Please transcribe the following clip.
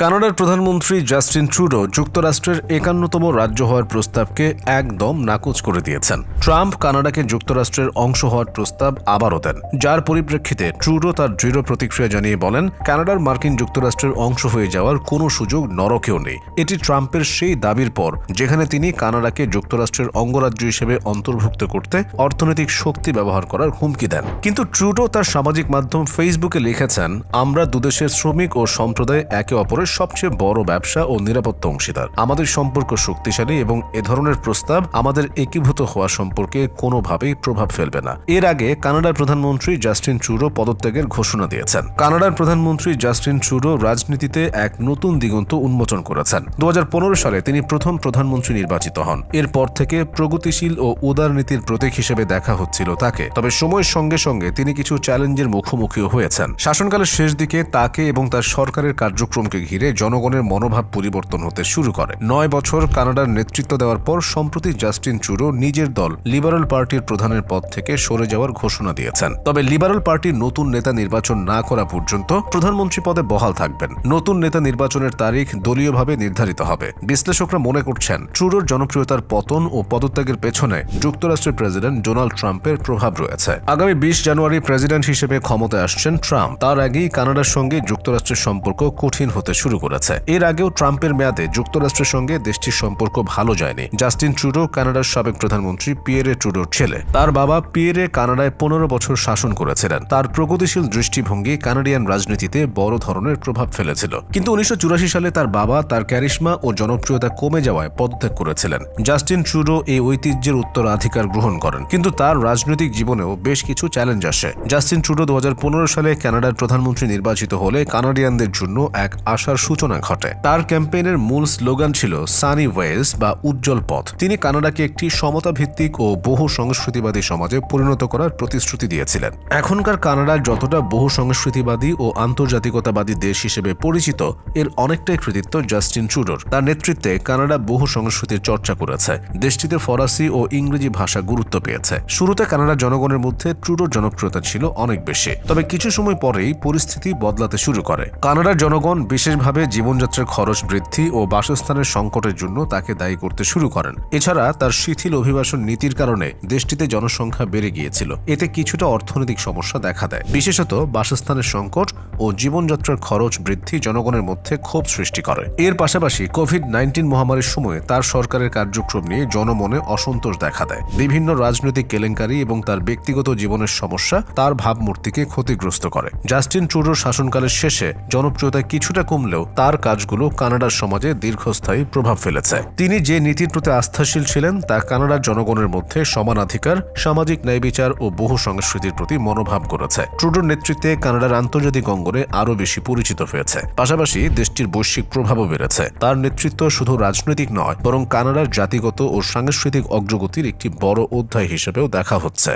কানাডার প্রধানমন্ত্রী Justin Trudeau যুক্তরাষ্ট্রের ৫১তম রাজ্য হওয়ার প্রস্তাবকে একদম নাকচ করে দিয়েছেন। ট্রাম্প কানাডাকে যুক্তরাষ্ট্রের অংশ হওয়ার প্রস্তাব আবারও দেন, যার পরিপ্রেক্ষিতে ট্রুডো তার দৃঢ় প্রতিক্রিয়া জানিয়ে বলেন, কানাডার মার্কিন যুক্তরাষ্ট্রের অংশ হয়ে যাওয়ার কোনো সুযোগ নরকেও নেই। এটি ট্রাম্পের সেই দাবির পর যেখানে তিনি কানাডাকে যুক্তরাষ্ট্রের অঙ্গরাজ্য হিসেবে অন্তর্ভুক্ত করতে অর্থনৈতিক শক্তি ব্যবহার করার হুমকি দেন। কিন্তু ট্রুডো তার সামাজিক মাধ্যম ফেসবুকে লিখেছেন, আমরা দুদেশের শ্রমিক ও সম্প্রদায় একে অপরের সবচেয়ে বড় ব্যবসা ও নিরাপত্তা অংশীদার। আমাদের সম্পর্ক শক্তিশালী এবং এ ধরনের প্রস্তাব আমাদের একীভূত হওয়া সম্পর্কে কোনোভাবেই প্রভাব ফেলবে না। এর আগে কানাডার প্রধানমন্ত্রী জাস্টিন ট্রুডো পদত্যাগের ঘোষণা দিয়েছেন। কানাডার প্রধানমন্ত্রী জাস্টিন ট্রুডো রাজনীতিতে এক নতুন দিগন্ত উন্মোচন করেছেন। ২০১৫ সালে তিনি প্রথম প্রধানমন্ত্রী নির্বাচিত হন। এরপর থেকে প্রগতিশীল ও উদার নীতির প্রতীক হিসেবে দেখা হচ্ছিল তাকে। তবে সময়ের সঙ্গে সঙ্গে তিনি কিছু চ্যালেঞ্জের মুখোমুখিও হয়েছেন। শাসনকালের শেষ দিকে তাকে এবং তার সরকারের কার্যক্রমকে ঘিরে জনগণের মনোভাব পরিবর্তন হতে শুরু করে। ৯ বছর কানাডার নেতৃত্ব দেওয়ার পর সম্প্রতি জাস্টিন ট্রুডো নিজের দল লিবারেল পার্টির প্রধানের পদ থেকে সরে যাওয়ার ঘোষণা দিয়েছেন। তবে লিবারেল পার্টির নতুন নেতা নির্বাচন না করা পর্যন্ত প্রধানমন্ত্রী পদে বহাল থাকবেন। নতুন নেতা নির্বাচনের তারিখ দলীয়ভাবে নির্ধারিত হবে। বিশ্লেষকরা মনে করছেন, ট্রুডোর জনপ্রিয়তার পতন ও পদত্যাগের পেছনে যুক্তরাষ্ট্রের প্রেসিডেন্ট ডোনাল্ড ট্রাম্পের প্রভাব রয়েছে। আগামী ২০ জানুয়ারি প্রেসিডেন্ট হিসেবে ক্ষমতায় আসছেন ট্রাম্প। তার আগেই কানাডার সঙ্গে যুক্তরাষ্ট্রের সম্পর্ক কঠিন হতে শুরু করেছে। এর আগেও ট্রাম্পের মেয়াদে যুক্তরাষ্ট্রের সঙ্গে দেশটির সম্পর্ক ভালো যায়নি। জাস্টিন ট্রুডো কানাডার সাবেক প্রধানমন্ত্রী পিয়েরে ট্রুডোর ছেলে। তার বাবা পিয়েরে কানাডায় ১৫ বছর শাসন করেছিলেন। তার প্রগতিশীল দৃষ্টিভঙ্গি কানাডিয়ান রাজনীতিতে বড় ধরনের প্রভাব ফেলেছিল। কিন্তু ১৯৮৪ সালে তার বাবা তার ক্যারিশমা ও জনপ্রিয়তা কমে যাওয়ায় পদত্যাগ করেছিলেন। জাস্টিন ট্রুডো এই ঐতিহ্যের উত্তরাধিকার গ্রহণ করেন, কিন্তু তার রাজনৈতিক জীবনেও বেশ কিছু চ্যালেঞ্জ আসে। জাস্টিন ট্রুডো ২০১৫ সালে কানাডার প্রধানমন্ত্রী নির্বাচিত হলে কানাডিয়ানদের জন্য এক আশার সূচনা ঘটে। তার ক্যাম্পেইনের মূল স্লোগান ছিল সানি ওয়েজ বা উজ্জ্বল পথ। তিনি কানাডাকে একটি সমতা ভিত্তিক ও বহু সংস্কৃতিবাদী সমাজে পরিণত করার প্রতিশ্রুতি দিয়েছিলেন। এখনকার কানাডা যতটা বহু সংস্কৃতিবাদী ও আন্তর্জাতিকতাবাদী দেশ হিসেবে পরিচিত, এর অনেকটাই কৃতিত্ব জাস্টিন ট্রুডোর। তার নেতৃত্বে কানাডা বহু সংস্কৃতির চর্চা করেছে। দেশটিতে ফরাসি ও ইংরেজি ভাষা গুরুত্ব পেয়েছে। শুরুতে কানাডার জনগণের মধ্যে ট্রুডোর জনপ্রিয়তা ছিল অনেক বেশি, তবে কিছু সময় পরেই পরিস্থিতি বদলাতে শুরু করে। কানাডার জনগণ বিশেষভাবে জীবনযাত্রার খরচ বৃদ্ধি ও বাসস্থানের সংকটের জন্য তাকে দায়ী করতে শুরু করেন। এছাড়া তার শিথিল অভিবাসন নীতির কারণে দেশটিতে জনসংখ্যা বেড়ে গিয়েছিল। এতে কিছুটা অর্থনৈতিক সমস্যা দেখা দেয়। বিশেষত বাসস্থানের সংকট ও জীবনযাত্রার খরচ বৃদ্ধি জনগণের মধ্যে ক্ষোভ সৃষ্টি করে। এর পাশাপাশি কোভিড-১৯ মহামারীর সময় তার সরকারের কার্যক্রম নিয়ে জনমনে অসন্তোষ দেখা দেয়। বিভিন্ন রাজনৈতিক কেলেঙ্কারি এবং তার ব্যক্তিগত জীবনের সমস্যা তার ভাবমূর্তিকে ক্ষতিগ্রস্ত করে। জাস্টিন ট্রুডোর শাসনকালের শেষে জনপ্রিয়তা কিছুটা কমলেও তার কাজগুলো কানাডার সমাজে দীর্ঘস্থায়ী প্রভাব ফেলেছে। তিনি যে নীতির প্রতি আস্থাশীল ছিলেন তা কানাডার জনগণের মধ্যে সমানাধিকার, সামাজিক ন্যায়বিচার ও বহু সংস্কৃতির প্রতি মনোভাব করেছে। ট্রুডোর নেতৃত্বে কানাডার আন্তর্জাতিক অঙ্গনে আরও বেশি পরিচিত হয়েছে। পাশাপাশি দেশটির বৈশ্বিক প্রভাবও বেড়েছে। তার নেতৃত্ব শুধু রাজনৈতিক নয়, বরং কানাডার জাতিগত ও সাংস্কৃতিক অগ্রগতির একটি বড় অধ্যায় হিসেবেও দেখা হচ্ছে।